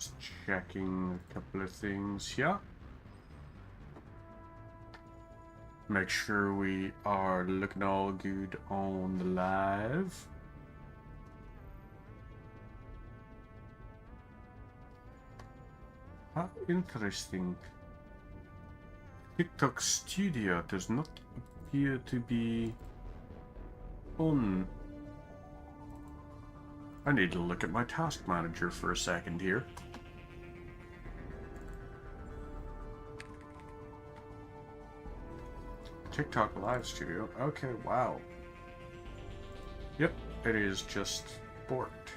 Just checking a couple of things here. Make sure we are looking all good on the live. How interesting. TikTok Studio does not appear to be on. I need to look at my task manager for a second here. TikTok Live Studio. Okay, wow. Yep, it is just borked.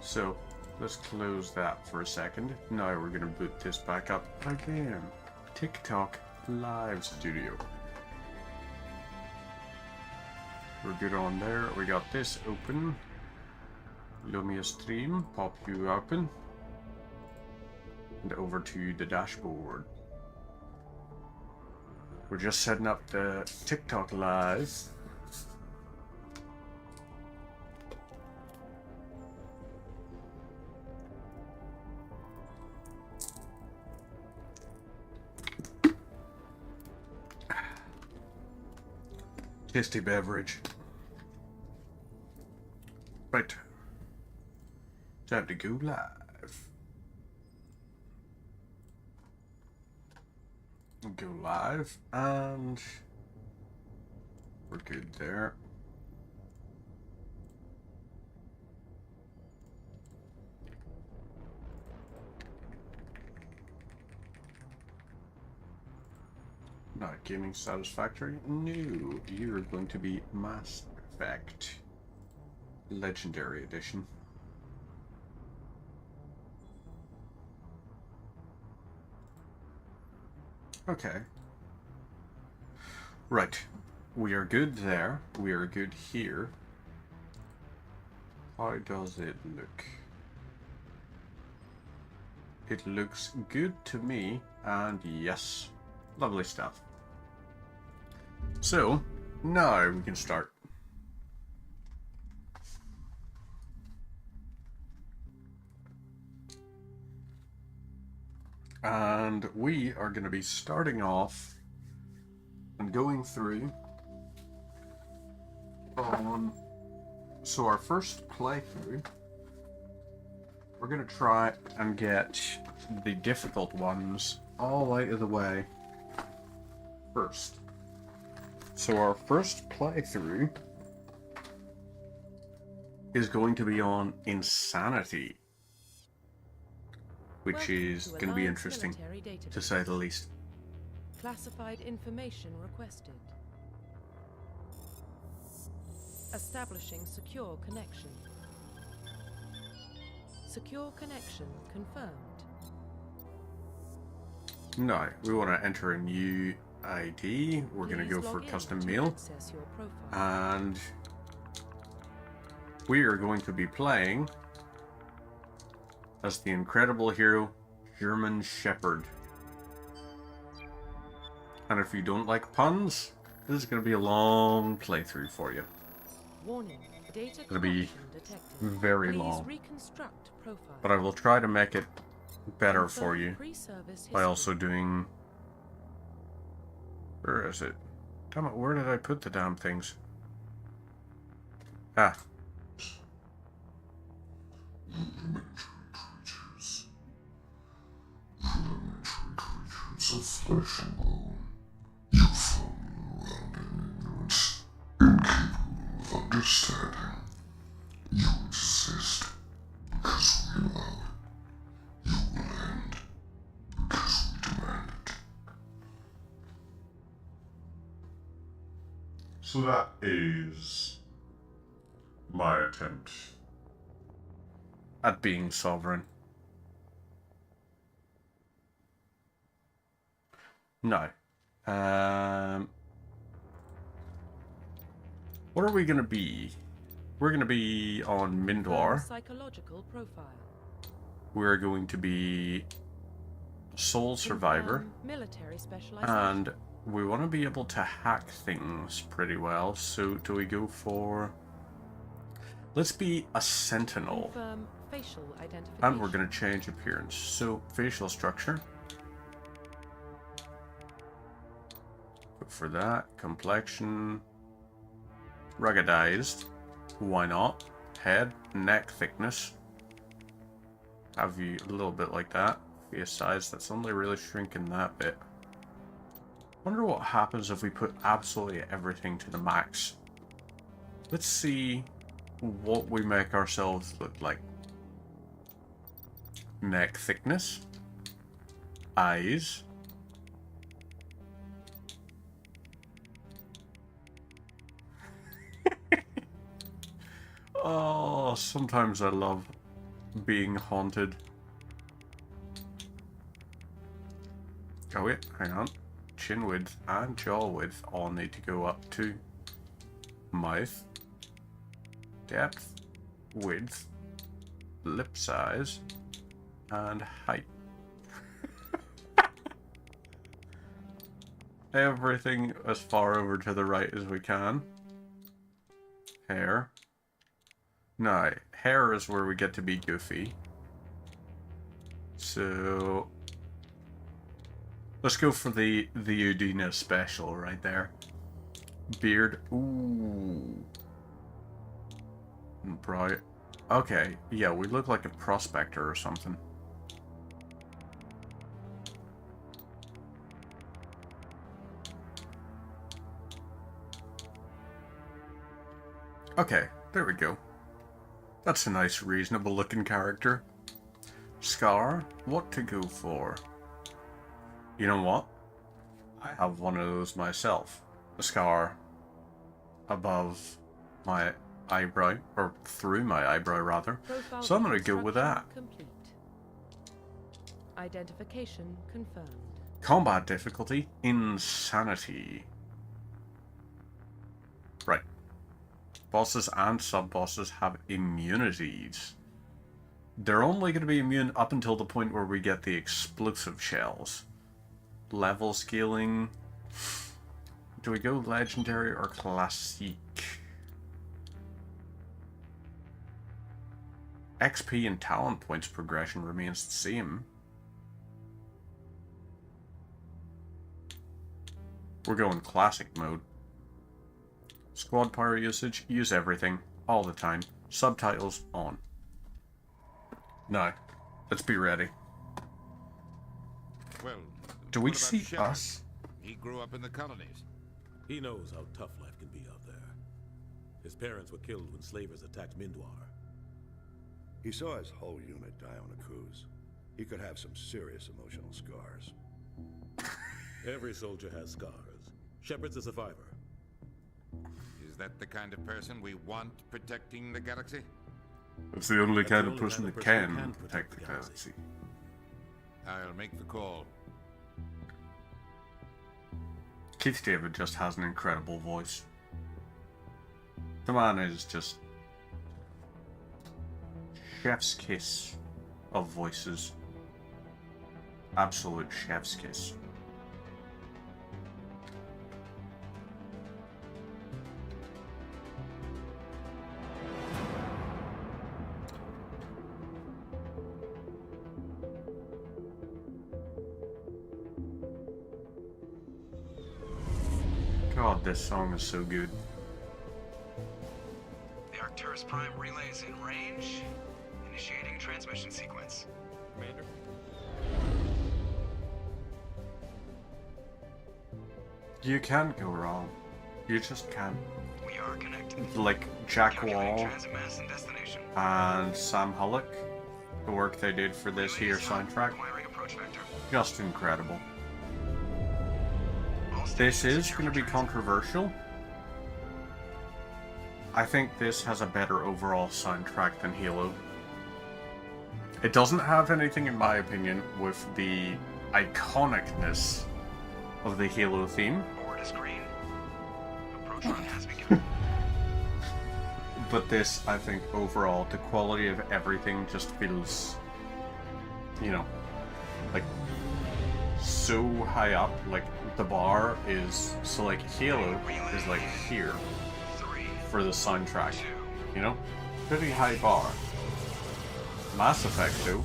So, let's close that for a second. Now we're gonna boot this back up again. TikTok Live Studio. We're good on there. We got this open. Lumia Stream, pop you open. And over to the dashboard. We're just setting up the TikTok Live. Tasty beverage. Right. Time to go live. Go live, and we're good there. Not gaming satisfactory? No, you're going to be Mass Effect Legendary Edition. Okay. Right. We are good there. We are good here. How does it look? It looks good to me, and yes. Lovely stuff. So, now we can start. And we are going to be starting off and going through on, so our first playthrough, we're going to try and get the difficult ones all out of the way first. So our first playthrough is going to be on Insanity, which is going to be interesting, to say the least. Classified information requested. Establishing secure connection. Secure connection confirmed. No, we want to enter a new ID. We're going to go for custom meal. And we are going to be playing as the incredible hero, German Shepherd. And if you don't like puns, this is going to be a long playthrough for you. Warning, data It'll be detected. very Please long. reconstruct profile. But I will try to make it better for you Pre-service by history. also doing... Where is it? Damn it, where did I put the damn things? Ah. Of flesh and bone, you fall around in ignorance, incapable of understanding. You exist because we allow it. You will end because we demand it. So that is my attempt. At being sovereign. No. What are we gonna be? We're gonna be on Mindwar. Psychological profile. We're going to be Soul Survivor. Military specialization. And we want to be able to hack things pretty well. So do we go for... Let's be a sentinel. Confirm facial identification. And we're going to change appearance. So, facial structure. Go for that. Complexion. Ruggedized. Why not? Head, neck thickness. Have you a little bit like that. Face size, that's only really shrinking that bit. Wonder what happens if we put absolutely everything to the max. Let's see what we make ourselves look like. Neck thickness. Eyes. Oh, sometimes I love being haunted. Oh wait, hang on. Chin width and jaw width all need to go up too. Mouth. Depth. Width. Lip size. And height. Everything as far over to the right as we can. Hair. Now, hair is where we get to be goofy. So let's go for the Udina special right there. Beard. Ooh. Brow. Okay, yeah, we look like a prospector or something. Okay, there we go. That's a nice, reasonable looking character. Scar, what to go for? You know what? I have one of those myself. A scar above my eyebrow, or through my eyebrow rather. Profile So I'm going to go with that. complete. Identification confirmed. Combat difficulty, insanity. Right. Bosses and sub-bosses have immunities. They're only going to be immune up until the point where we get the explosive shells. Level scaling. Do we go legendary or classic? XP and talent points progression remains the same. We're going classic mode. Squad power usage, use everything, all the time. Subtitles on. Now, let's be ready. Well, Do we what about see Shepard? us? He grew up in the colonies. He knows how tough life can be out there. His parents were killed when slavers attacked Mindwar. He saw his whole unit die on a cruise. He could have some serious emotional scars. Every soldier has scars. Shepard's a survivor. Is that the kind of person we want protecting the galaxy? It's the only That's kind the of only person kind that of person can who can protect the protect the galaxy. galaxy. I'll make the call. Keith David just has an incredible voice. The man is just chef's kiss of voices. Absolute chef's kiss. God, this song is so good. The Arcturus Prime relay is in range. Initiating a transmission sequence. Commander? You can't go wrong. You just can't. We are connected. Like Jack Calculating Wall transit mass and destination. and Sam Hullock, the work they did for this Relay here is hot. soundtrack, Acquiring approach vector. just incredible. All This stations is secure going to be for transit. controversial. I think this has a better overall soundtrack than Halo. It doesn't have anything, in my opinion, with the iconicness of the Halo theme, Board is green. Approach run has begun. but this, I think, overall, the quality of everything just feels, you know, like so high up. Like the bar is so like Halo is like here 3, for the soundtrack, 2, you know. Pretty high bar. Mass Effect, though.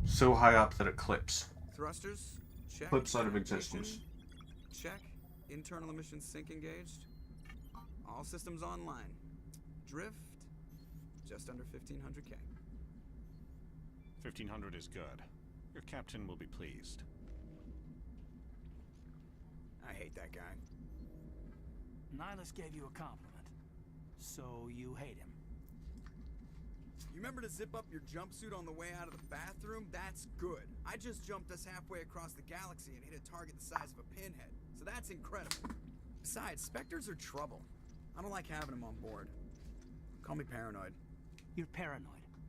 So high up that it clips. Thrusters? Check. Clips out of existence. Ignition? Check. Internal emissions sync engaged. All systems online. Drift? Just under 1500K. 1500 is good. Your captain will be pleased. I hate that guy. Nihilus gave you a compliment. So you hate him. You remember to zip up your jumpsuit on the way out of the bathroom? That's good. I just jumped us halfway across the galaxy and hit a target the size of a pinhead. So that's incredible. Besides, Spectres are trouble. I don't like having them on board. Call me paranoid. You're paranoid.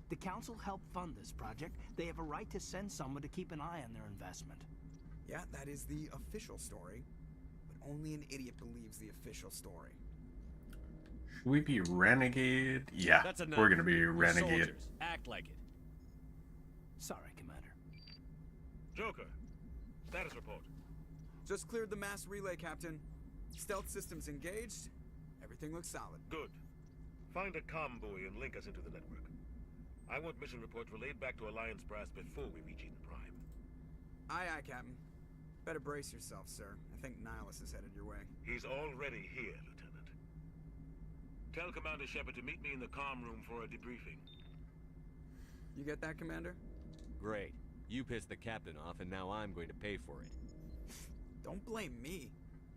The Council helped fund this project. They have a right to send someone to keep an eye on their investment. Yeah, that is the official story. But only an idiot believes the official story. Should we be renegade? Yeah, That's enough. we're gonna be We're renegade. soldiers. Act like it. Sorry, Commander. Joker, status report. Just cleared the mass relay, Captain. Stealth systems engaged. Everything looks solid. Good. Find a comm buoy and link us into the network. I want mission reports relayed back to Alliance brass before we reach Eden Prime. Aye, aye, Captain. Better brace yourself, sir. I think Nihilus is headed your way. He's already here, Lieutenant. Tell Commander Shepard to meet me in the comm room for a debriefing. You get that, Commander? Great. You pissed the captain off, and now I'm going to pay for it. Don't blame me.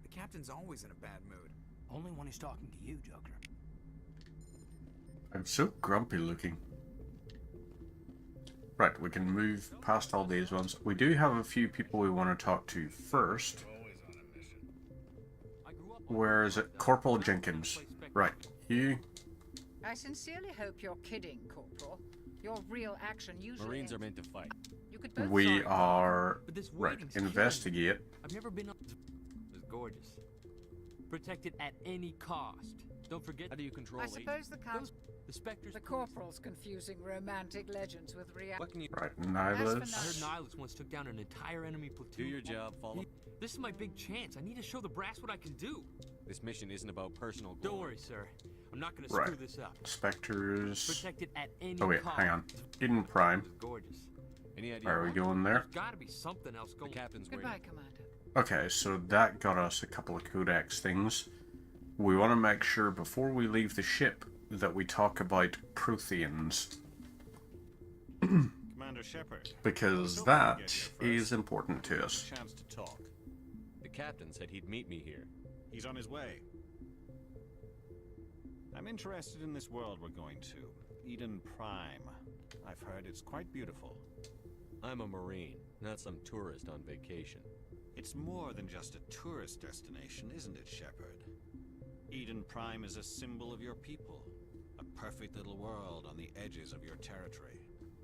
The Captain's always in a bad mood. Only when he's talking to you, Joker. I'm so grumpy looking. Right, we can move past all these ones. We do have a few people we want to talk to first. Where is it? Corporal Jenkins. Right, you. I sincerely hope you're kidding, Corporal. Your real action usually... Marines are meant to fight. You could both We join. are... But this Right, waiting's killing me. investigate. I've never been up to... It's gorgeous. Protected at any cost. Don't forget... How do you control I suppose the Council... The Spectres... The Corporal's confusing romantic legends with reality. What can you... Right, As Nihilus. for I heard Nihilus once took down an entire enemy platoon. Do your job, follow. This is my big chance. I need to show the brass what I can do. This mission isn't about personal glory. Don't worry, sir. I'm not gonna Right. screw this up. Spectres. Protected at any Oh wait, cost. hang on. Eden Prime. It's gorgeous. Any idea? Where are we going there? There's gotta be something else The going. captain's Goodbye, waiting. Commander. Okay, so that got us a couple of codex things. We want to make sure before we leave the ship that we talk about Protheans, Commander Shepard. because that is important to us. Chance to talk. The captain said he'd meet me here. He's on his way. I'm interested in this world we're going to. Eden Prime. I've heard it's quite beautiful. I'm a Marine, not some tourist on vacation. It's more than just a tourist destination, isn't it, Shepard? Eden Prime is a symbol of your people. A perfect little world on the edges of your territory.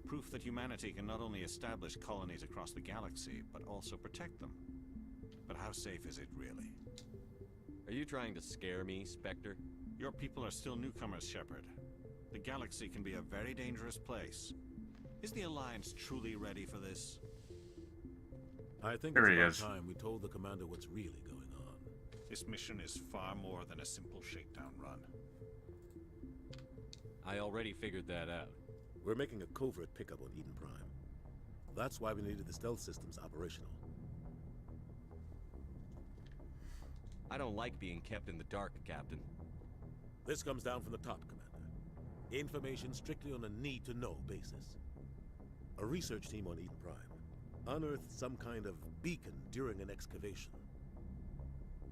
Proof that humanity can not only establish colonies across the galaxy, but also protect them. But how safe is it really? Are you trying to scare me, Spectre? Your people are still newcomers, Shepard. The galaxy can be a very dangerous place. Is the Alliance truly ready for this? I think There it's he about is. time we told the commander what's really going on. This mission is far more than a simple shakedown run. I already figured that out. We're making a covert pickup on Eden Prime. That's why we needed the stealth systems operational. I don't like being kept in the dark, Captain. This comes down from the top, Commander. Information strictly on a need-to-know basis. A research team on Eden Prime unearthed some kind of beacon during an excavation.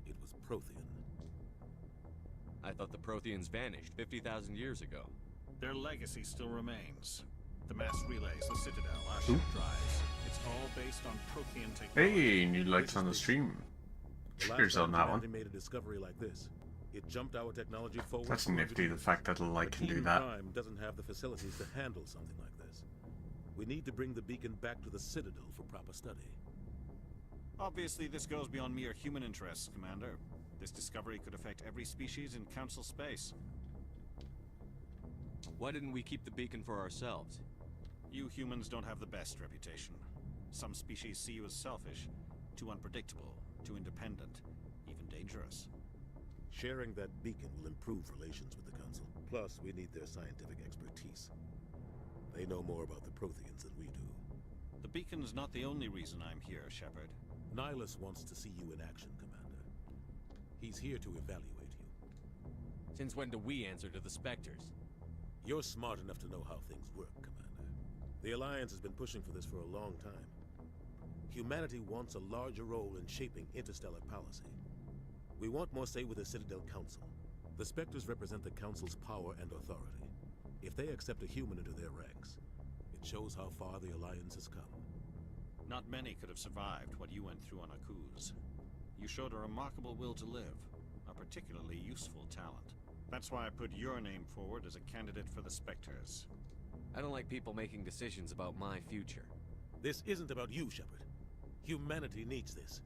It was Prothean. I thought the Protheans vanished 50,000 years ago. Their legacy still remains. The mass relays, the Citadel, our ship drives. It's all based on Prothean technology. Hey, new lights on the stream. The last Cheers on time that humanity one. made a discovery like this, it jumped our technology forward. That's 400 nifty, the years. fact that a light But can do Eden that. Prime doesn't have the facilities to handle something like this. We need to bring the beacon back to the Citadel for proper study. Obviously, this goes beyond mere human interests, Commander. This discovery could affect every species in Council space. Why didn't we keep the beacon for ourselves? You humans don't have the best reputation. Some species see you as selfish, too unpredictable, too independent, even dangerous. Sharing that beacon will improve relations with the Council. Plus, we need their scientific expertise. They know more about the Protheans than we do. The beacon's not the only reason I'm here, Shepard. Nihilus wants to see you in action, Commander. He's here to evaluate you. Since when do we answer to the Spectres? You're smart enough to know how things work, Commander. The Alliance has been pushing for this for a long time. Humanity wants a larger role in shaping interstellar policy. We want more say with the Citadel Council. The Spectres represent the Council's power and authority. If they accept a human into their ranks, it shows how far the Alliance has come. Not many could have survived what you went through on Akuz. You showed a remarkable will to live, a particularly useful talent. That's why I put your name forward as a candidate for the Spectres. I don't like people making decisions about my future. This isn't about you, Shepard. Humanity needs this.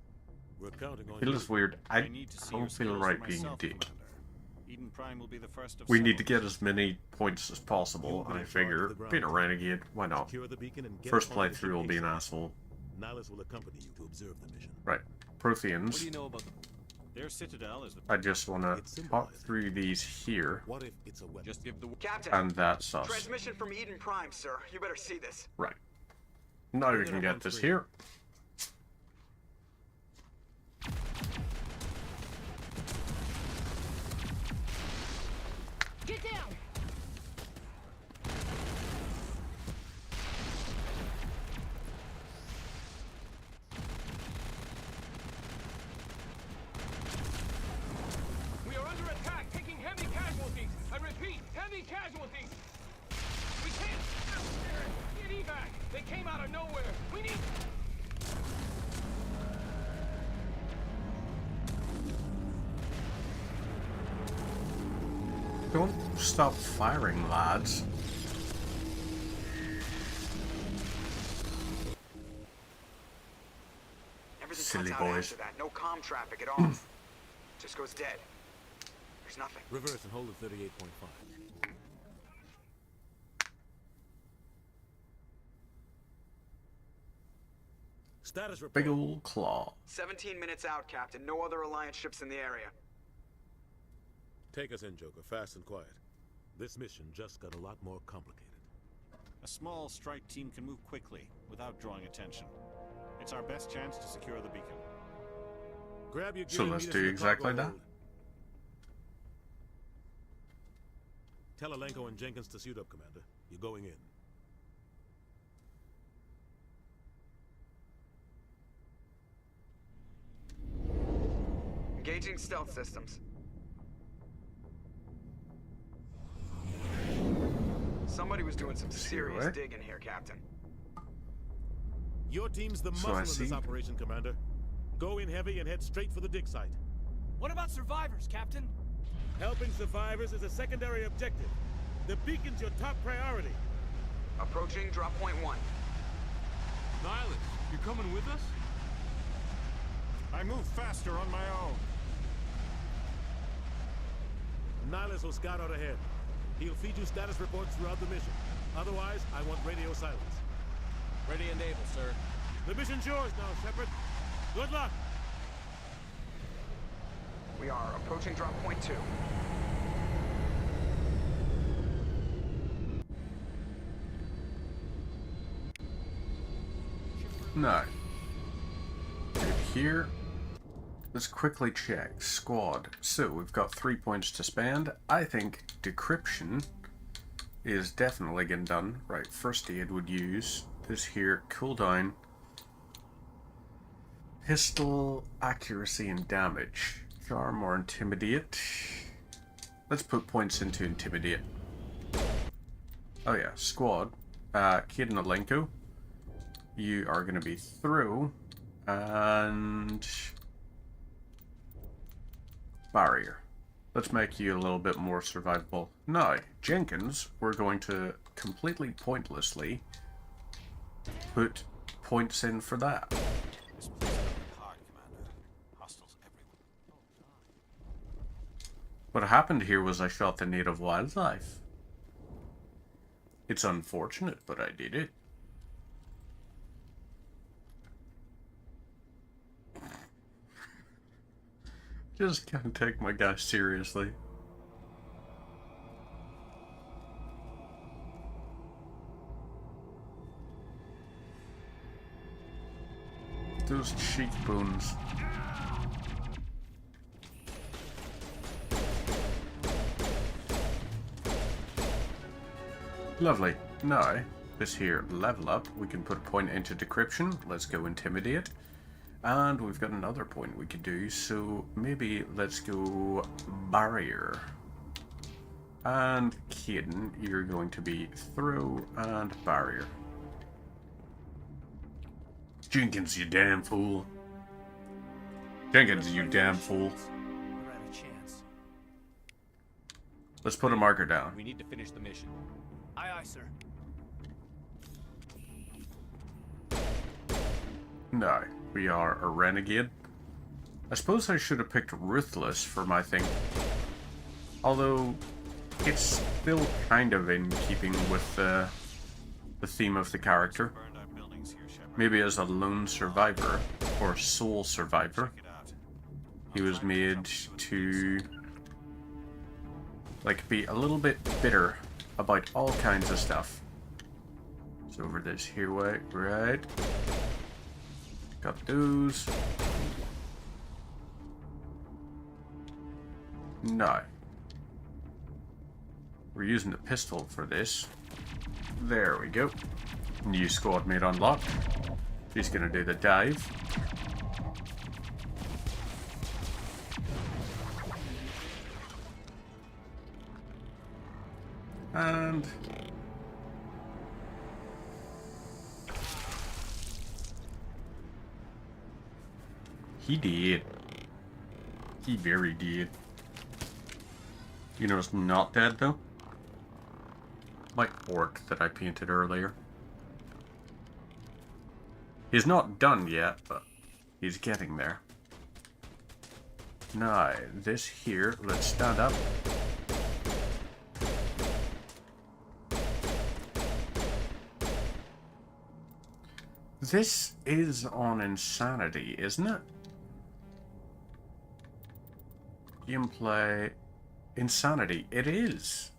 We're counting on It you. feels weird. I need to see don't your feel skills right for being myself, deep. Commander. Eden Prime will be the first of We need to several get as many points as possible, You'll be and I in charge figure, of the ground being a team. renegade, why not? Secure the beacon and get First up on the playthrough will be an mission. asshole. Nihilus will accompany you to observe the mission. Right. What do Protheans. you know about the... Their citadel is the... I just want to It's talk symbolized. through these here, What if it's a weapon? Just give the... Captain, and that's us. transmission from Eden Prime, sir. You better see this. Right. Now we Put it can up get on this screen. here. Get down! We are under attack, taking heavy casualties. I repeat, heavy casualties. We can't. Get evac. They came out of nowhere. We need. Don't stop firing, lads. Everything Silly cuts out boys. after that. No comm traffic at all. Just goes dead. There's nothing. Reverse and hold at 38.5. Status report. Big ol' claw. 17 minutes out, Captain. No other Alliance ships in the area. Take us in, Joker. Fast and quiet. This mission just got a lot more complicated. A small strike team can move quickly, without drawing attention. It's our best chance to secure the beacon. Grab your gear So and let's meet us do in the exactly cargo that. hold. Tell Alenko and Jenkins to suit up, Commander. You're going in. Engaging stealth systems. Somebody was doing some serious right? digging here, Captain. Your team's the So muscle I in this see. operation, Commander. Go in heavy and head straight for the dig site. What about survivors, Captain? Helping survivors is a secondary objective. The beacon's your top priority. Approaching drop point 1. Nihilus, you coming with us? I move faster on my own. Nihilus will scout out ahead. He'll feed you status reports throughout the mission. Otherwise, I want radio silence. Ready and able, sir. The mission's yours now, Shepard. Good luck! We are approaching drop point 2. No. Good here. Let's quickly check. Squad. So, we've got 3 points to spend. I think decryption is definitely getting done. Right, first aid would use this here. Cooldown. Pistol, accuracy, and damage. Charm or intimidate. Let's put points into intimidate. Oh yeah, squad. Kid and Alenko. You are going to be through. And... barrier. Let's make you a little bit more survivable. Now, Jenkins, we're going to completely pointlessly put points in for that. This place is hard, Commander. Hostiles everywhere. What happened here was I shot the native wildlife. It's unfortunate, but I did it. Just can't take my guy seriously. Those cheekbones. Lovely. Now, this here level up, we can put a point into decryption. Let's go intimidate. And we've got another point we could do, so maybe let's go barrier. And Caden, you're going to be throw and barrier. Jenkins, you damn fool. Jenkins, you damn fool. We're out of chance. Let's put a marker down. We need to finish the mission. Aye, aye, sir. No, we are a renegade. I suppose I should have picked Ruthless for my thing. Although, it's still kind of in keeping with the theme of the character. Maybe as a lone survivor, or sole survivor, he was made to, like, be a little bit bitter about all kinds of stuff. So over this here way, right? Got those. No. We're using the pistol for this. There we go. New squad mate unlocked. He's gonna do the dive. And he did. He very did. You know it's not dead though? My orc that I painted earlier. He's not done yet, but he's getting there. Now, this here, let's stand up. This is on Insanity, isn't it? Gameplay... Insanity. It is.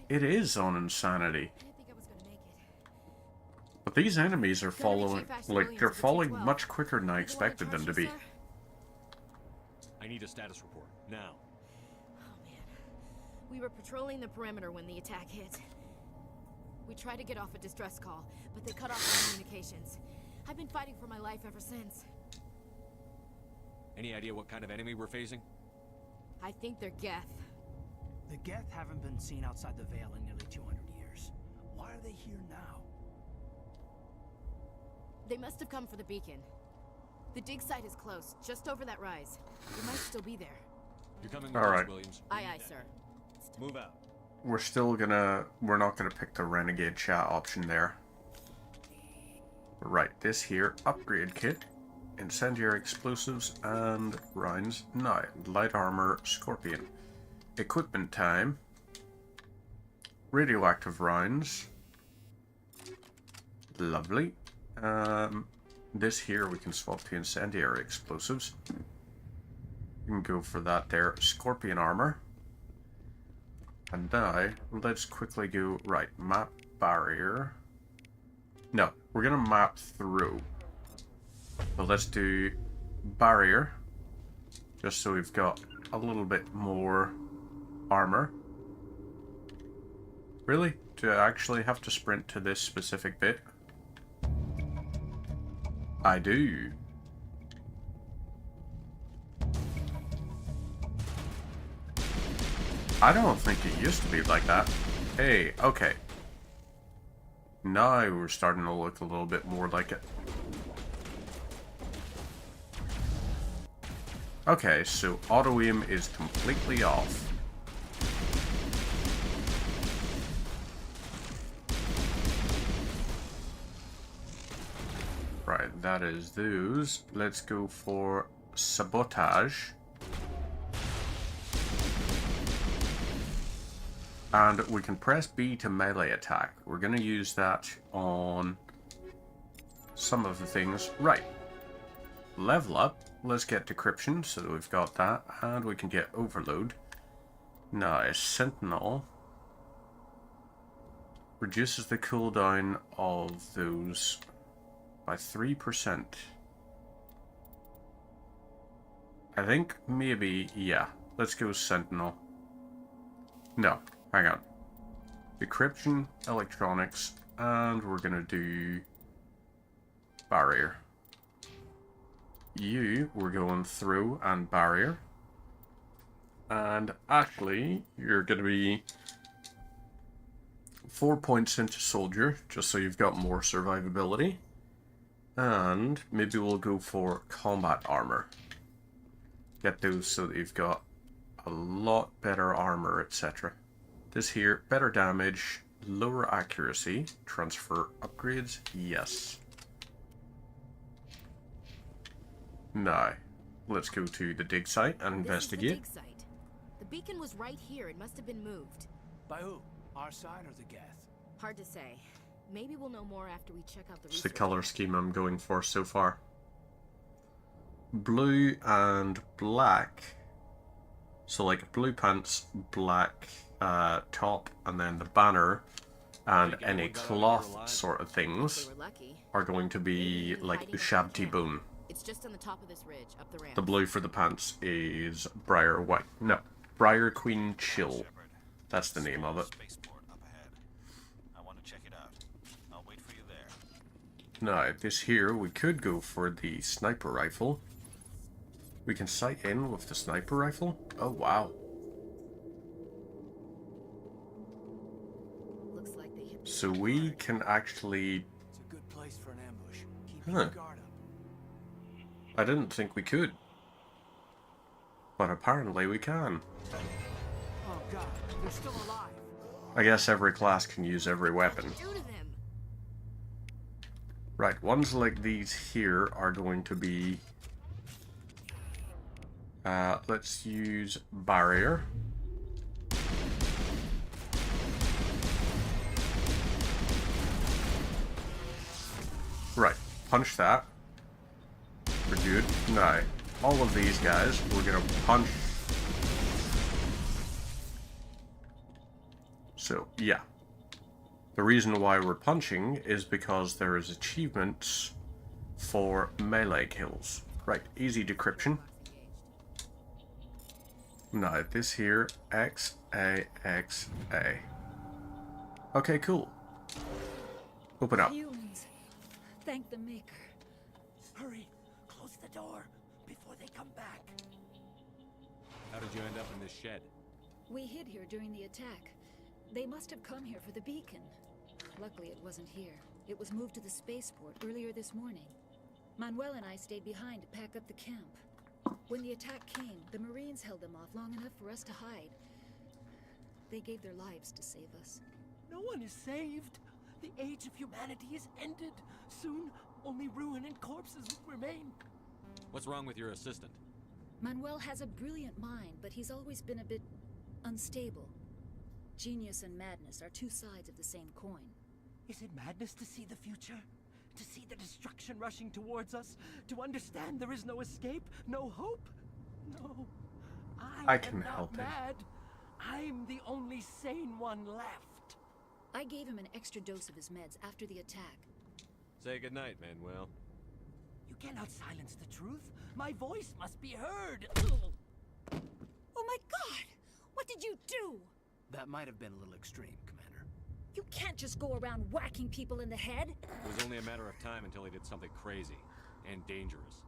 It is on Insanity. But these enemies are following, like, they're falling much quicker than I expected them to be. I need a status report, now. Oh man. We were patrolling the perimeter when the attack hit. We tried to get off a distress call, but they cut off our communications. I've been fighting for my life ever since. Any idea what kind of enemy we're facing? I think they're Geth. The Geth haven't been seen outside the Veil in nearly 200 years. Why are they here now? They must have come for the beacon. The dig site is close, just over that rise. They might still be there. You're coming with us, Williams. Aye, aye, sir. Move out. We're not gonna pick the Renegade chat option there. Right, this here, upgrade kit, incendiary explosives, and rounds. Now, light armor, Scorpion. Equipment time. Radioactive rounds. Lovely. This here we can swap to incendiary explosives. You can go for that there. Scorpion armor. And now, let's quickly go, right, map barrier. No, we're gonna map through. But let's do barrier. Just so we've got a little bit more armor. Really? Do I actually have to sprint to this specific bit? I do. I don't think it used to be like that. Hey, okay. Now we're starting to look a little bit more like it. Okay, so auto aim is completely off. Right, that is those. Let's go for sabotage. And we can press B to melee attack. We're going to use that on some of the things. Right. level up. Let's get decryption so that we've got that, and we can get overload. Nice. Sentinel reduces the cooldown of those by 3%. I think maybe, yeah. Let's go Sentinel. No, hang on. Decryption, electronics, and we're gonna do barrier. We're going through and barrier. And actually, you're gonna be 4 points into soldier, just so you've got more survivability. And maybe we'll go for combat armor. Get those so that you've got a lot better armor, etc. This here, better damage, lower accuracy, transfer upgrades, yes. Now, let's go to the dig site and investigate. This is the dig site. The beacon was right here. It must have been moved. By who? Our side or the Geth? Hard to say. Maybe we'll know more after we check out the It's the research. color scheme I'm going for so far. Blue and black. So like blue pants, black top, and then the banner and any cloth sort of things are going to be like Ushabti Bone. It's just on the top of this ridge, up the ramp. The blue for the pants is Briar White. No, Briar Queen Chill. That's the name of it. I want to check it out. I'll wait for you there. Now, this here, we could go for the sniper rifle. We can sight in with the sniper rifle. Oh, wow. Looks like they hit. So we can actually... It's a good place for an ambush. Keep Huh. your guard up. I didn't think we could. But apparently we can. Oh god, they're still alive. I guess every class can use every weapon. Right, ones like these here are going to be... let's use barrier. Right, punch that. We're good. Now, all of these guys, we're gonna punch. So, yeah. The reason why we're punching is because there is achievements for melee kills. Right, easy decryption. Now, this here, XAXA. Okay, cool. Open up. Humans. Thank the Maker. Hurry, close the door before they come back. How did you end up in this shed? We hid here during the attack. They must have come here for the beacon. Luckily, it wasn't here. It was moved to the spaceport earlier this morning. Manuel and I stayed behind to pack up the camp. When the attack came, the Marines held them off long enough for us to hide. They gave their lives to save us. No one is saved. The age of humanity is ended. Soon, only ruin and corpses will remain. What's wrong with your assistant? Manuel has a brilliant mind, but he's always been a bit unstable. Genius and madness are two sides of the same coin. Is it madness to see the future? To see the destruction rushing towards us? To understand there is no escape? No hope? No. I can am not help it. mad. I'm the only sane one left. I gave him an extra dose of his meds after the attack. Say goodnight, Manuel. You cannot silence the truth. My voice must be heard. Oh my god! What did you do? That might have been a little extreme, Commander. You can't just go around whacking people in the head. It was only a matter of time until he did something crazy and dangerous.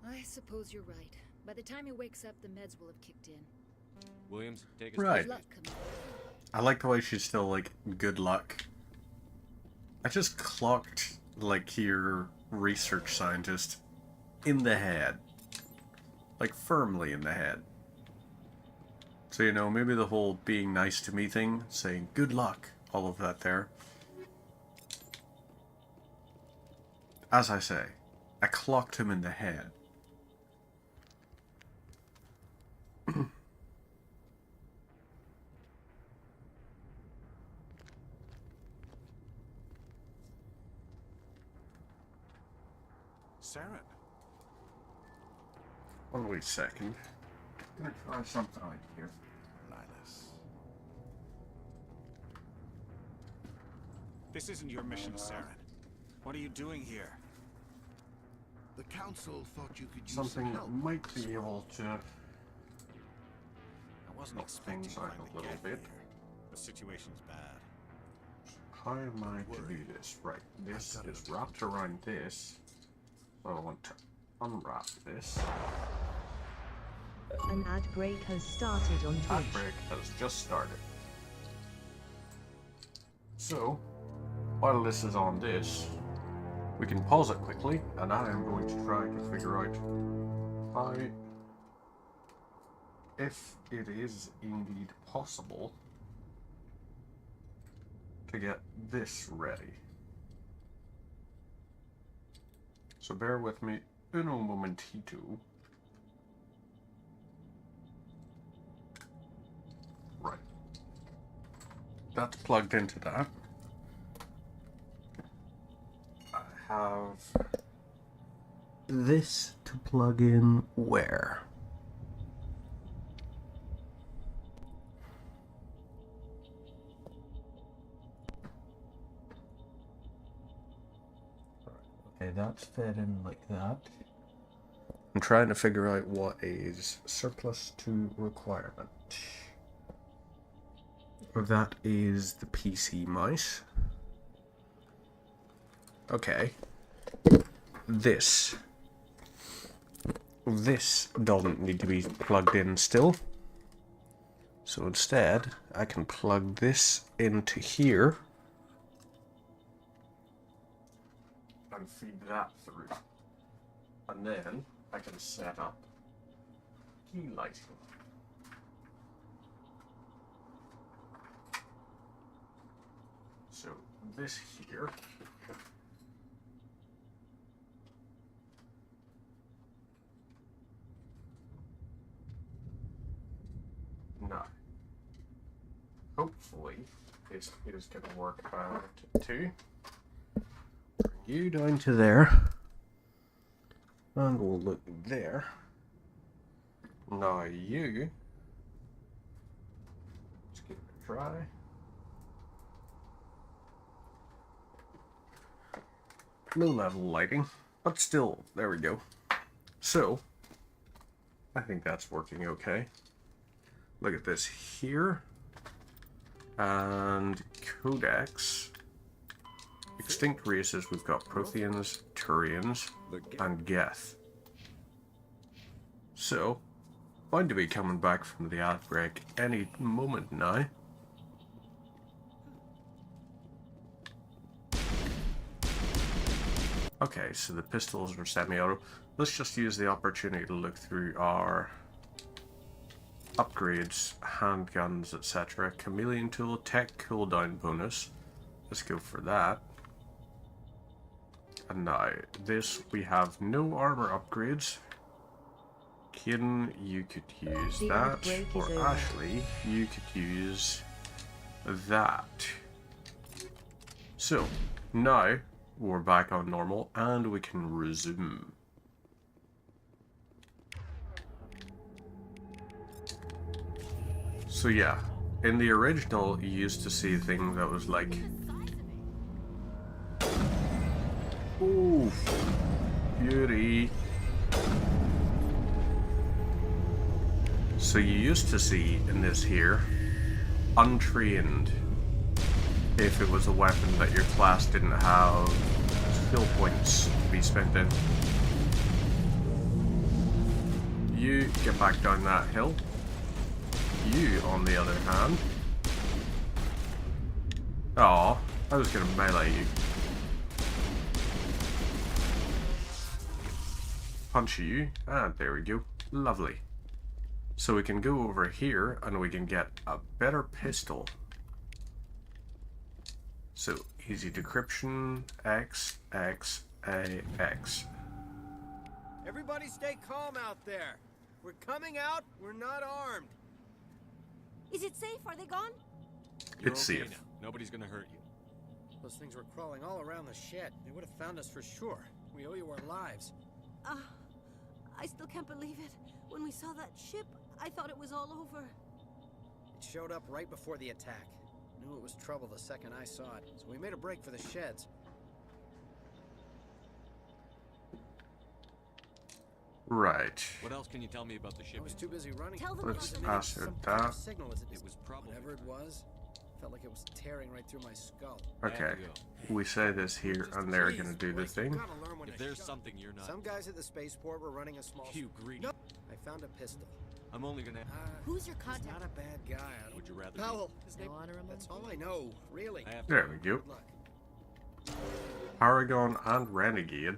I suppose you're right. By the time he wakes up, the meds will have kicked in. Williams, take us Right. Good luck, Commander. I like the way she's still like, good luck. I just clocked, like, your research scientist in the head. Like, firmly in the head. So, you know, maybe the whole being nice to me thing, saying good luck, all of that there. As I say, I clocked him in the head. Saren. One wait second. I'm gonna try something out here. Linus. This isn't your mission, Saren. What are you doing here? The council thought you could use Something some that help. might be able to I wasn't knock expecting things to out find a the little cat bit. here. The situation's bad. How am I to do this? Right, this is wrapped around this. So I want to unwrap this. An ad break has started on Ad Twitch. break has just started. So, while this is on this, we can pause it quickly, and I am going to try to figure out how, if it is indeed possible, to get this ready. So bear with me uno momentito. Right. That's plugged into that. I have this to plug in where? Okay, that's fed in like that. I'm trying to figure out what is surplus to requirement. That is the PC mouse. Okay. This doesn't need to be plugged in still. So instead, I can plug this into here. And feed that through. And then I can set up key lighting. So this here now hopefully this is going to work out too. Bring you down to there. And we'll look there. Now you, let's give it a try. Low level lighting, but still, there we go. So, I think that's working okay. Look at this here. And Codex. Extinct races, we've got Protheans, Turians, and Geth. So, bound to be coming back from the outbreak any moment now. Okay, so the pistols are semi-auto. Let's just use the opportunity to look through our upgrades, handguns, etc. Chameleon tool, tech cooldown bonus. Let's go for that. And now, this, we have no armor upgrades. Kieran, you could use that. Or Ashley, you could use that. So, now, we're back on normal, and we can resume. So yeah, in the original, you used to see a thing that was like... Ooh, beauty. So you used to see in this here, untrained, if it was a weapon that your class didn't have skill points to be spent in. You get back down that hill. You, on the other hand... Aw, I was gonna melee you. Punch you, and there we go. Lovely. So we can go over here, and we can get a better pistol. So, easy decryption, X, X, A, X. Everybody stay calm out there. We're coming out, we're not armed. Is it safe? Are they gone? You're It's okay safe. now. Nobody's gonna hurt you. Those things were crawling all around the shed. They would have found us for sure. We owe you our lives. I still can't believe it. When we saw that ship, I thought it was all over. It showed up right before the attack. Knew it was trouble the second I saw it, so we made a break for the sheds. Right. What else can you tell me about the ship? I was too busy running. Tell them Let's about answer some kind of that. signal as It was probably whatever it was. Felt like it was tearing right through my skull. Okay. We say this here, and they're gonna do the thing. If there's something you're not, Some guys at the spaceport were running a small. you greedy. No, I found a pistol. I'm only gonna. Who's your He's contact? not a bad guy. Would you rather? Powell. Be? His No name. honor among That's all I know, really. I have There we go. Good luck. Paragon and Renegade.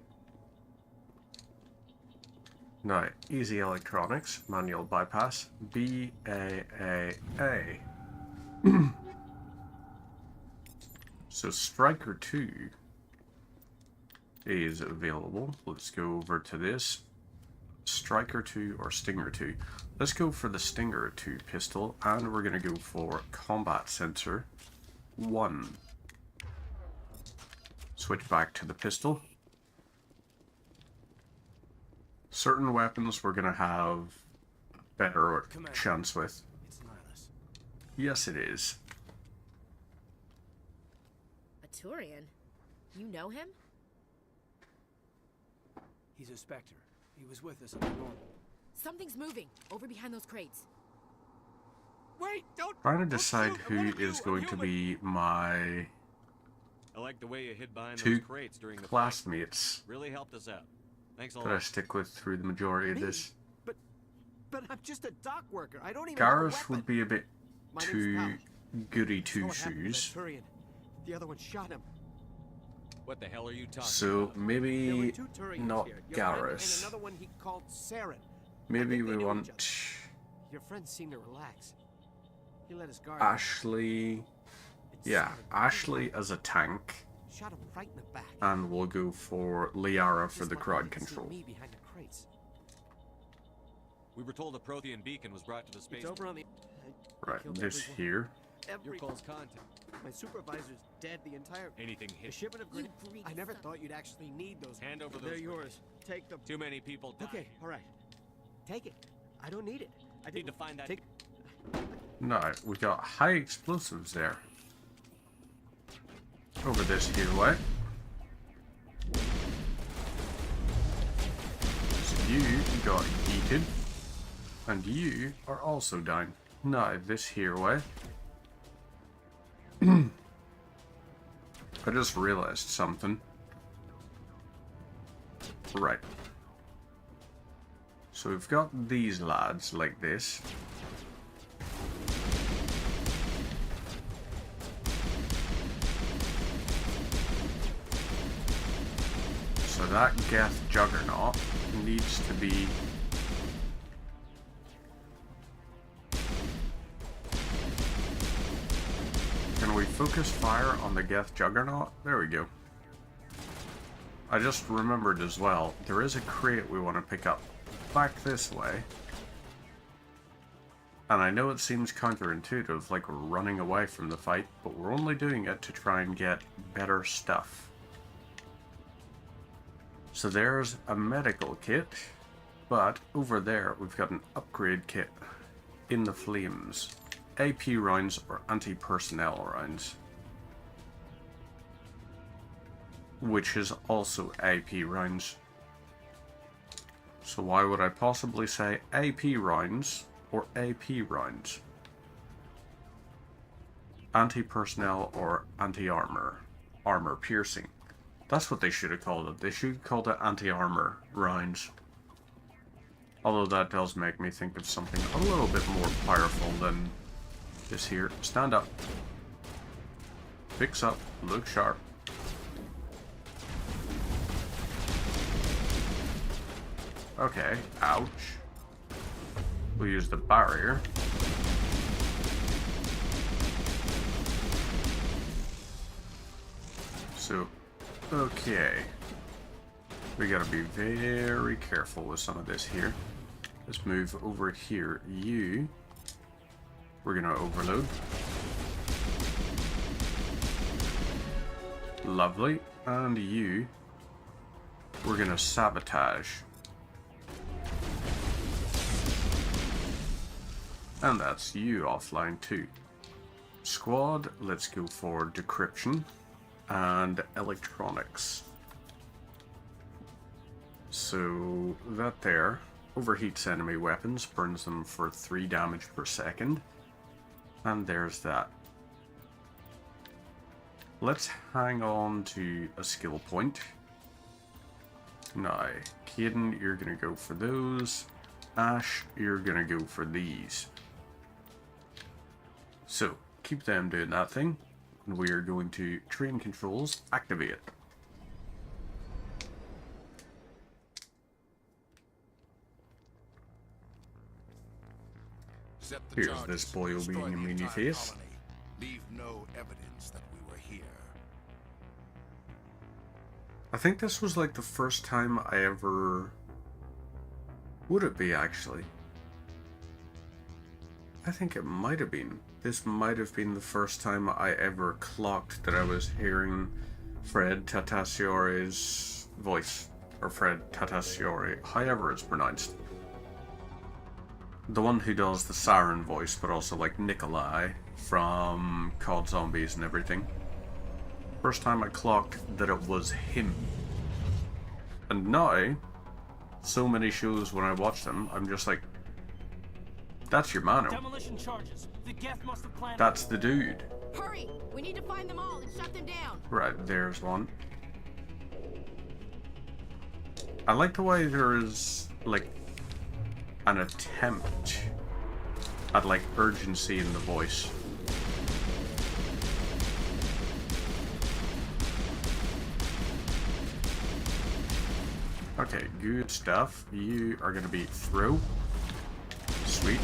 Now, Easy Electronics, Manual Bypass, BAAA. So Striker 2 is available. Let's go over to this. Striker 2 or Stinger 2. Let's go for the Stinger 2 pistol, and we're going to go for Combat Sensor 1. Switch back to the pistol. Certain weapons we're going to have better chance with. It's Nihilus. Yes, it is. A Turian? You know him? He's a Spectre. He was with us on the normal. Something's moving over behind those crates. Wait, don't. Trying to decide who is going to be my I like the way you hid behind two those crates during the classmates fight. Really helped us out. Thanks a that I lot. stick with through the majority of this. But I'm just a dock worker. I don't even Garrus have a would weapon. be a bit My name's too Powell. goody That's what happened to two-shoes. that Turian. The other one shot him. What the hell are you talking So about? There were maybe two Turians not here. Your friend Garrus. and another one he called Saren. Maybe think they we knew want each Your friend seemed to relax. He let his guard. Ashley. Yeah, Ashley as a tank, Shot him right in the back. and we'll go for Liara for Just the like crowd they could see control. Me behind the crates. We were told the Prothean beacon was brought to the space. It's over on the. Right, killed this everyone. here. Every Your close contact. My supervisor's dead. The entire. Anything The hit. shipment of You grenades. greedy I never son. thought you'd actually need those. Hand over They're those yours. Take them. Too many people died. Okay, all right. Take it. I don't need it. I Need to find that. Take. No, we got high explosives there. Over this here way. So you got yeeted. And you are also down. Now, this here way. I just realized something. Right. So we've got these lads like this. So that Geth Juggernaut needs to be Can we focus fire on the Geth Juggernaut? There we go. I just remembered as well, there is a crate we want to pick up back this way. And I know it seems counterintuitive, like we're running away from the fight, but we're only doing it to try and get better stuff. So there's a medical kit, but over there we've got an upgrade kit in the flames. AP rounds or anti-personnel rounds. Which is also AP rounds. So why would I possibly say AP rounds or AP rounds? Anti-personnel or anti-armor. Armor piercing. That's what they should have called it. They should have called it anti-armor rounds. Although that does make me think of something a little bit more powerful than this here. Stand up. Fix up. Look sharp. Okay, ouch. We'll use the barrier. So, okay. We gotta be very careful with some of this here. Let's move over here. You. We're gonna overload. Lovely. And you. We're gonna sabotage. And that's you offline too. Squad, let's go for decryption and electronics. So that there overheats enemy weapons, burns them for 3 damage per second. And there's that. Let's hang on to a skill point. Now, Caden, you're gonna go for those. Ash, you're gonna go for these. So, keep them doing that thing. And we are going to train controls, activate. Here's this boy being a meanie face. Leave no evidence that we were here. I think this was like the first time I ever... Would it be actually? I think it might have been. This might have been the first time I ever clocked that I was hearing Fred Tatasciore's voice. Or Fred Tatasciore, however it's pronounced. The one who does the siren voice, but also like Nikolai from COD Zombies and everything. First time I clocked that it was him. And now, so many shows when I watch them, I'm just like, that's your mano. Demolition charges. The Geth must have planned. That's the dude. Hurry! We need to find them all and shut them down. Right, there's one. I like the way there is, like, an attempt at, like, urgency in the voice. Okay, good stuff. You are gonna be through. Sweet.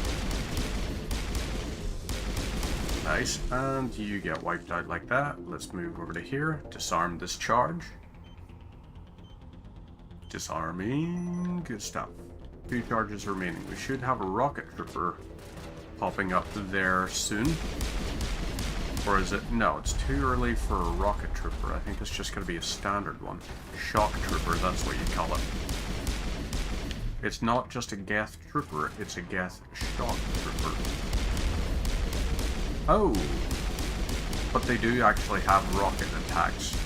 Nice, and you get wiped out like that. Let's move over to here. Disarm this charge. Disarming. Good stuff. 2 charges remaining. We should have a rocket trooper popping up there soon. Or is it? No, it's too early for a rocket trooper. I think it's just going to be a standard one. Shock trooper, that's what you call it. It's not just a Geth trooper, it's a Geth shock trooper. Oh! But they do actually have rocket attacks.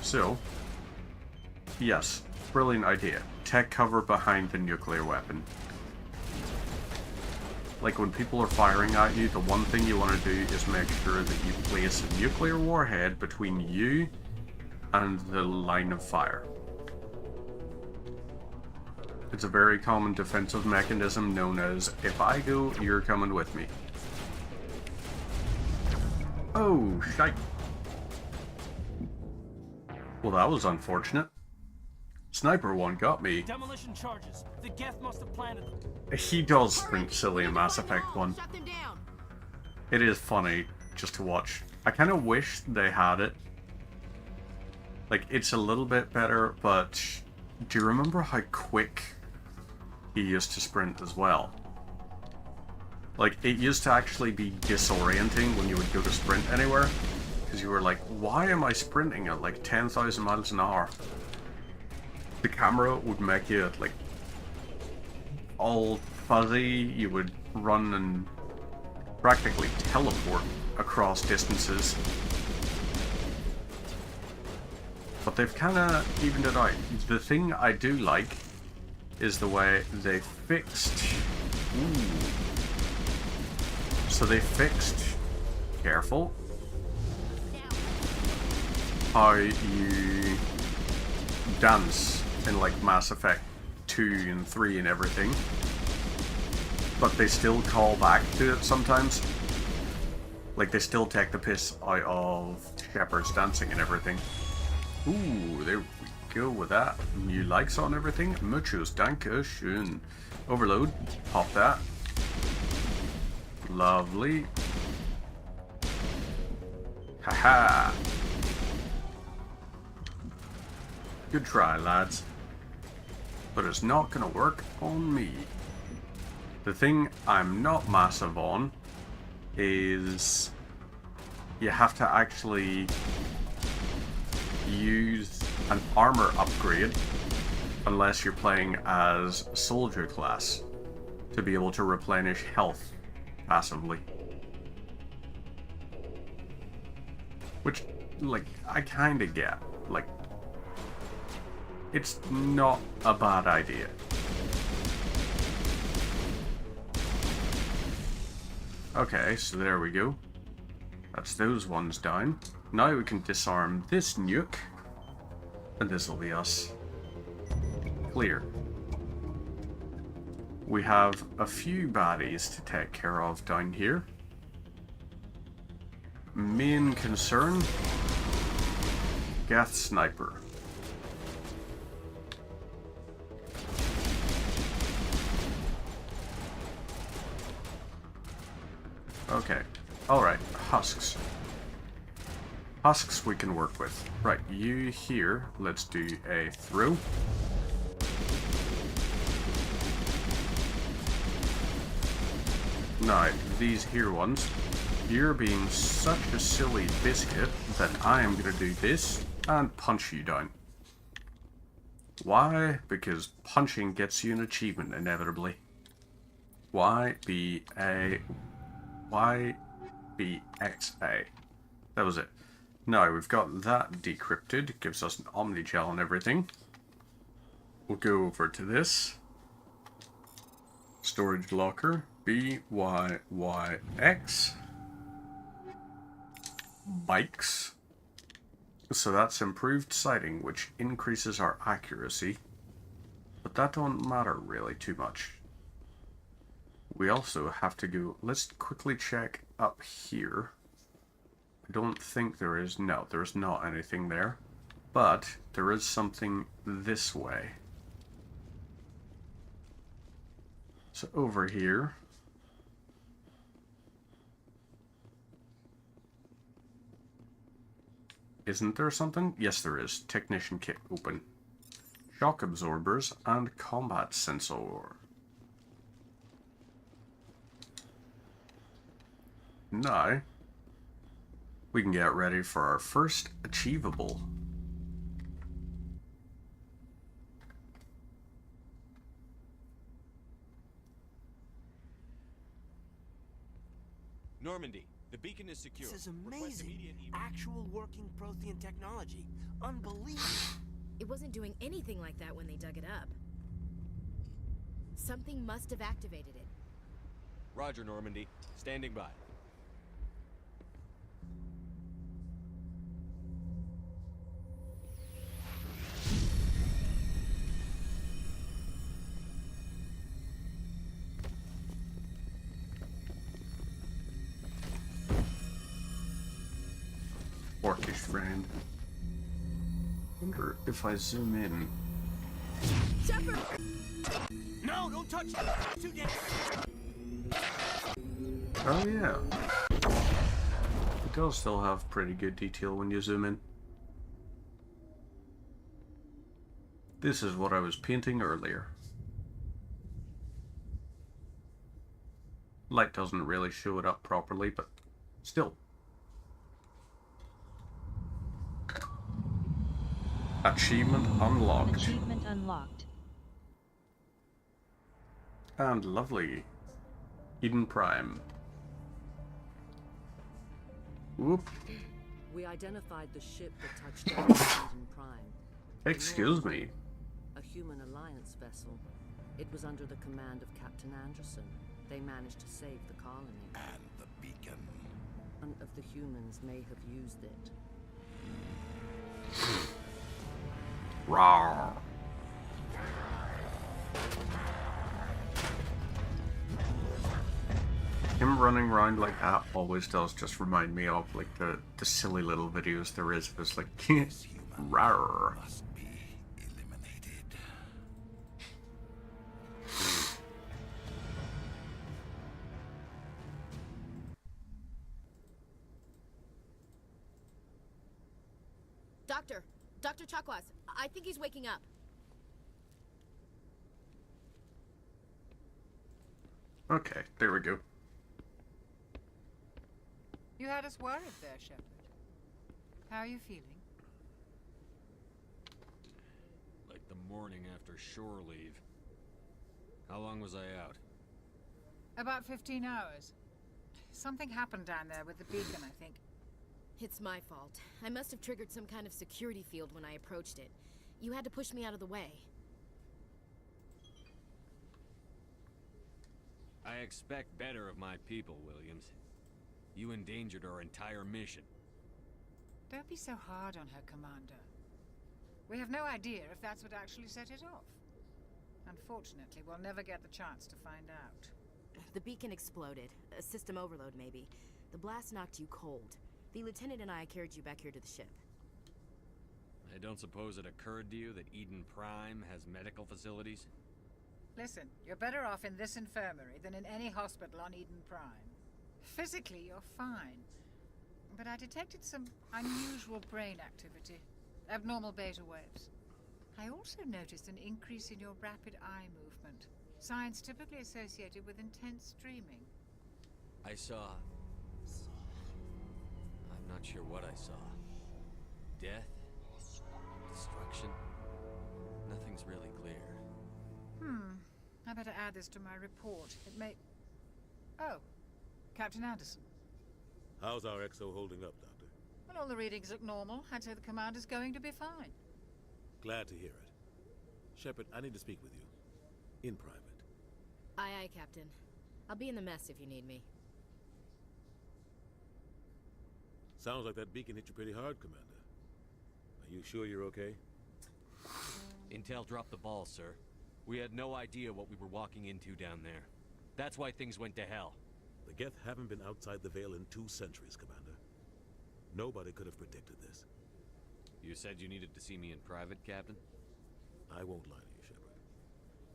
So, yes, brilliant idea. Take cover behind the nuclear weapon. Like when people are firing at you, the one thing you want to do is make sure that you place a nuclear warhead between you and the line of fire. It's a very common defensive mechanism known as, if I go, you're coming with me. Oh, shite. Well, that was unfortunate. Sniper one got me. Demolition charges. The Geth must have planted them. He does sprint silly in Mass Effect 1. It is funny just to watch. I kind of wish they had it. Like, it's a little bit better, but do you remember how quick he used to sprint as well? Like, it used to actually be disorienting when you would go to sprint anywhere. Because you were like, why am I sprinting at like 10,000 miles an hour? The camera would make you like all fuzzy. You would run and practically teleport across distances. But they've kind of evened it out. The thing I do like is the way they fixed. Ooh. So they fixed. Careful. How you dance in like Mass Effect 2 and 3 and everything, but they still call back to it sometimes. Like they still take the piss out of Shepard's dancing and everything. Ooh, there we go with that. New likes on everything. Muchos danke schön. Overload, pop that. Lovely. Haha. Good try, lads. But it's not gonna work on me. The thing I'm not massive on is you have to actually use an armor upgrade unless you're playing as soldier class. to be able to replenish health passively. Which, like, I kinda get. Like, it's not a bad idea. Okay, so there we go. That's those ones down. Now we can disarm this nuke. And this will be us. Clear. We have a few baddies to take care of down here. Main concern, Geth Sniper. Okay, alright, husks. Husks we can work with. Right, you here, let's do a throw. Now, these here ones, you're being such a silly biscuit that I am going to do this and punch you down. Why? Because punching gets you an achievement inevitably. YBA. YBXA. That was it. Now we've got that decrypted. It gives us an Omnigel and everything. We'll go over to this. Storage locker. BYYX. Bikes. So that's improved sighting, which increases our accuracy. But that don't matter really too much. We also have to go... Let's quickly check up here. I don't think there is... No, there's not anything there. But there is something this way. So over here... Isn't there something? Yes, there is. Technician kit open. Shock absorbers and combat sensor. Now, we can get ready for our first achievable. Normandy, the beacon is secure. This is amazing. Actual working Prothean technology. Unbelievable. It wasn't doing anything like that when they dug it up. Something must have activated it. Roger, Normandy. Standing by. Orcish friend. Wonder if I zoom in. Shepard! No, don't touch it! Too dangerous! Oh yeah. It does still have pretty good detail when you zoom in. This is what I was painting earlier. Light doesn't really show it up properly, but still. Achievement unlocked. Achievement unlocked. And lovely. Eden Prime. Whoop. We identified the ship that touched down at Eden Prime. Excuse me. A human alliance vessel. It was under the command of Captain Anderson. They managed to save the colony. And the beacon. One of the humans may have used it. Rawr. Him running around like that always does just remind me of like the silly little videos there is of us like rawr. Must be eliminated. Dr. Chakwas, I think he's waking up. Okay, there we go. You had us worried there, Shepard. How are you feeling? Like the morning after shore leave. How long was I out? About 15 hours. Something happened down there with the beacon, I think. It's my fault. I must have triggered some kind of security field when I approached it. You had to push me out of the way. I expect better of my people, Williams. You endangered our entire mission. Don't be so hard on her, Commander. We have no idea if that's what actually set it off. Unfortunately, we'll never get the chance to find out. The beacon exploded. A system overload, maybe. The blast knocked you cold. The lieutenant and I carried you back here to the ship. I don't suppose it occurred to you that Eden Prime has medical facilities? Listen, you're better off in this infirmary than in any hospital on Eden Prime. Physically, you're fine. But I detected some unusual brain activity. Abnormal beta waves. I also noticed an increase in your rapid eye movement. Signs typically associated with intense dreaming. I saw... I'm not sure what I saw. Death? Destruction? Nothing's really clear. I better add this to my report. It may... Oh, Captain Anderson. How's our XO holding up, Doctor? Well, all the readings look normal. I'd say the commander's going to be fine. Glad to hear it. Shepard, I need to speak with you. In private. Aye, aye, Captain. I'll be in the mess if you need me. Sounds like that beacon hit you pretty hard, Commander. Are you sure you're okay? Intel dropped the ball, sir. We had no idea what we were walking into down there. That's why things went to hell. The Geth haven't been outside the Veil in 2 centuries, Commander. Nobody could have predicted this. You said you needed to see me in private, Captain? I won't lie to you, Shepard.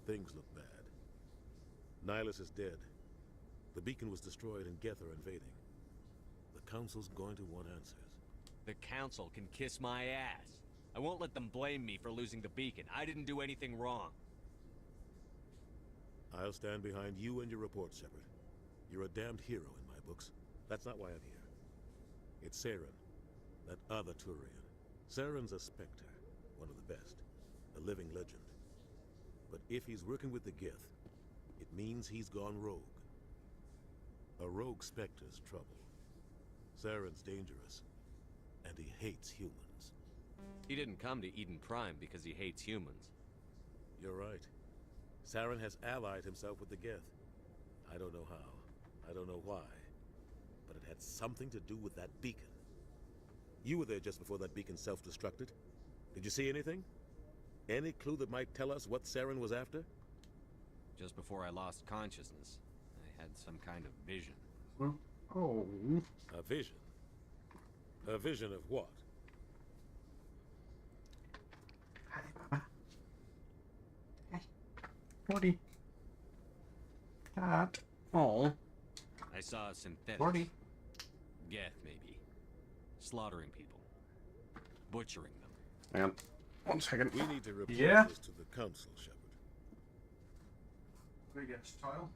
Things look bad. Nihilus is dead. The beacon was destroyed and Geth are invading. The Council's going to want answers. The Council can kiss my ass. I won't let them blame me for losing the beacon. I didn't do anything wrong. I'll stand behind you and your report, Shepard. You're a damned hero in my books. That's not why I'm here. It's Saren, that other Turian. Saren's a Spectre, one of the best, a living legend. But if he's working with the Geth, it means he's gone rogue. A rogue Spectre's trouble. Saren's dangerous, and he hates humans. He didn't come to Eden Prime because he hates humans. You're right. Saren has allied himself with the Geth. I don't know how. I don't know why. But it had something to do with that beacon. You were there just before that beacon self-destructed. Did you see anything? Any clue that might tell us what Saren was after? Just before I lost consciousness, I had some kind of vision. Oh. A vision? A vision of what? Morty. Cat. Oh. I saw a synthetic. Morty. Geth, maybe. Slaughtering people. Butchering them. And 1 second. We need to report this to the Council, Shepard. Big ass tile.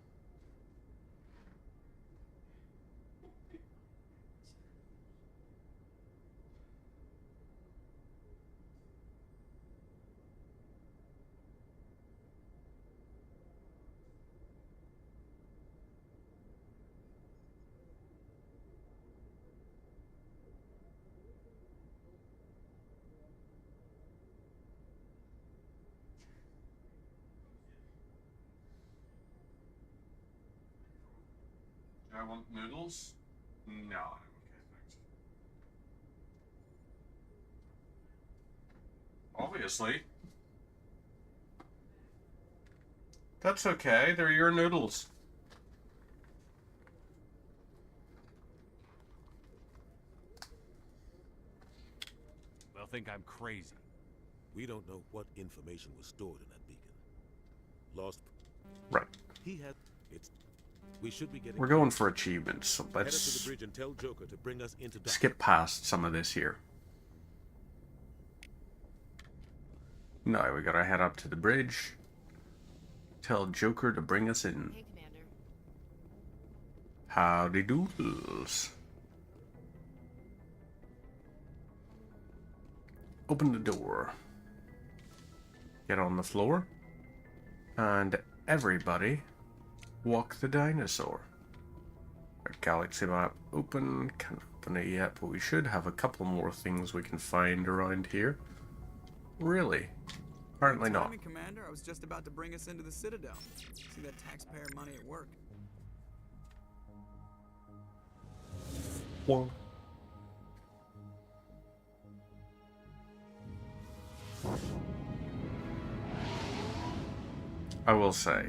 I want noodles? No, I'm okay, thanks. Obviously. That's okay, they're your noodles. They'll think I'm crazy. We don't know what information was stored in that beacon. Lost. Right. He had. It's. We should be getting. We're going for achievements, so Head up to let's the bridge and tell Joker to bring us into dock. skip past some of this here. No, we gotta head up to the bridge. Tell Joker to bring us in. Hey, Commander. Howdy doodles. Open the door. Get on the floor. And everybody Walk the dinosaur. Our galaxy map open. Can't open it yet, but we should have a couple more things we can find around here. Really? Apparently not. Timing, Commander, I was just about to bring us into the Citadel. See that taxpayer money at work. Well. I will say,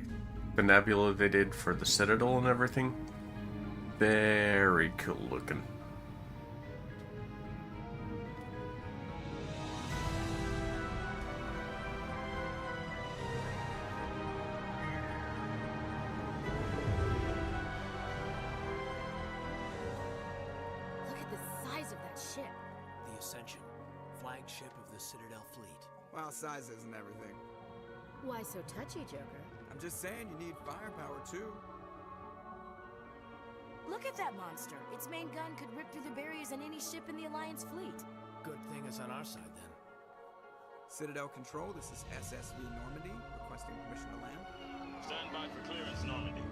the nebula they did for the Citadel and everything, very cool looking. Look at the size of that ship. The Ascension, flagship of the Citadel fleet. Well, size isn't everything. Why so touchy, Joker? I'm just saying you need firepower too. Look at that monster. Its main gun could rip through the barriers in any ship in the Alliance fleet. Good thing it's on our side then. Citadel Control, this is SSV Normandy, requesting permission to land. Stand by for clearance, Normandy.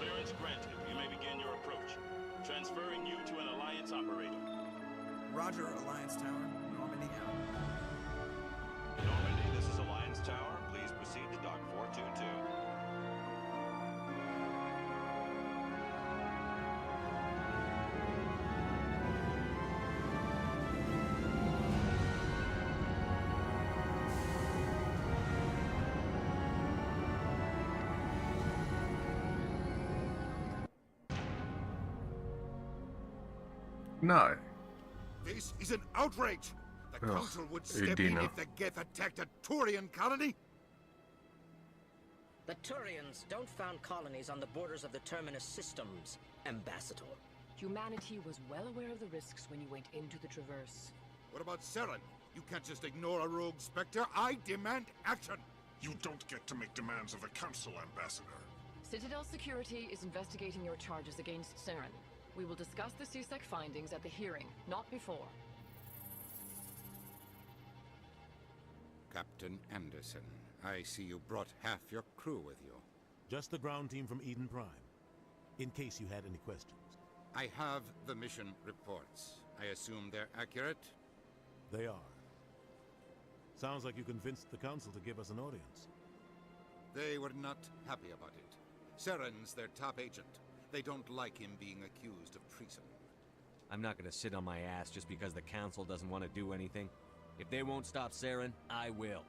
Clearance granted. You may begin your approach. Transferring you to an Alliance operator. Roger, Alliance Tower. Normandy out. Normandy, this is Alliance Tower. Please proceed to Dock 422. No. This is an outrage! The Ugh, Council would step in Udina. if the Geth attacked a Turian colony? The Turians don't found colonies on the borders of the Terminus systems, Ambassador. Humanity was well aware of the risks when you went into the Traverse. What about Saren? You can't just ignore a rogue Spectre. I demand action! You don't get to make demands of the Council, Ambassador. Citadel Security is investigating your charges against Saren. We will discuss the CSEC findings at the hearing, not before. Captain Anderson, I see you brought half your crew with you. Just the ground team from Eden Prime. In case you had any questions. I have the mission reports. I assume they're accurate? They are. Sounds like you convinced the Council to give us an audience. They were not happy about it. Saren's their top agent. They don't like him being accused of treason. I'm not gonna sit on my ass just because the Council doesn't want to do anything. If they won't stop Saren, I will.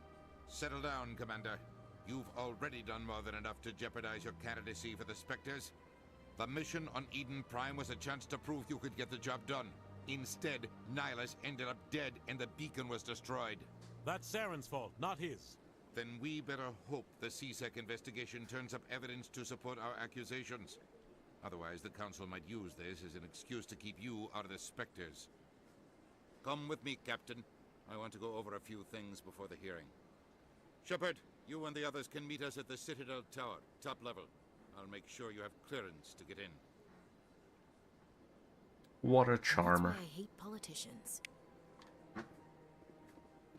Settle down, Commander. You've already done more than enough to jeopardize your candidacy for the Spectres. The mission on Eden Prime was a chance to prove you could get the job done. Instead, Nihilus ended up dead and the beacon was destroyed. That's Saren's fault, not his. Then we better hope the CSEC investigation turns up evidence to support our accusations. Otherwise, the Council might use this as an excuse to keep you out of the Spectres. Come with me, Captain. I want to go over a few things before the hearing. Shepard, you and the others can meet us at the Citadel Tower, top level. I'll make sure you have clearance to get in. What a charmer. That's why I hate politicians.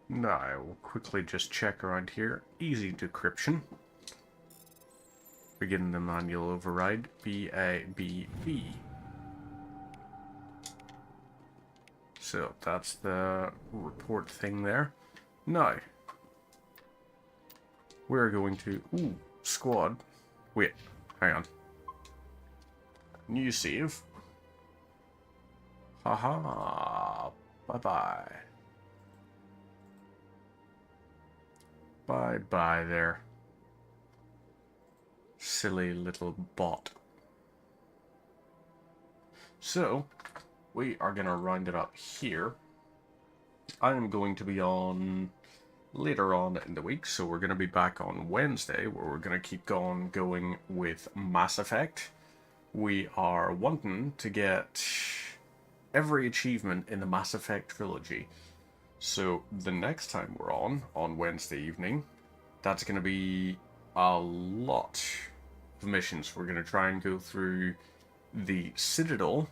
Now, we'll quickly just check around here. Easy decryption. Begin the manual override. BABB. So that's the report thing there. Now, we're going to... Ooh, squad. Wait, hang on. New save. Haha. Bye-bye. Bye-bye there. Silly little bot. So, we are going to round it up here. I am going to be on later on in the week, so we're going to be back on Wednesday, where we're going to keep going with Mass Effect. We are wanting to get every achievement in the Mass Effect trilogy. So the next time we're on Wednesday evening, that's going to be a lot of missions. We're going to try and go through the Citadel,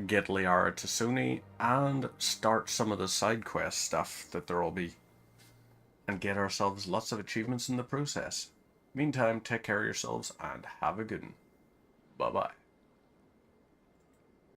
get Liara to Sony, and start some of the side quest stuff that there'll be, and get ourselves lots of achievements in the process. Meantime, take care of yourselves and have a good one. Bye-bye.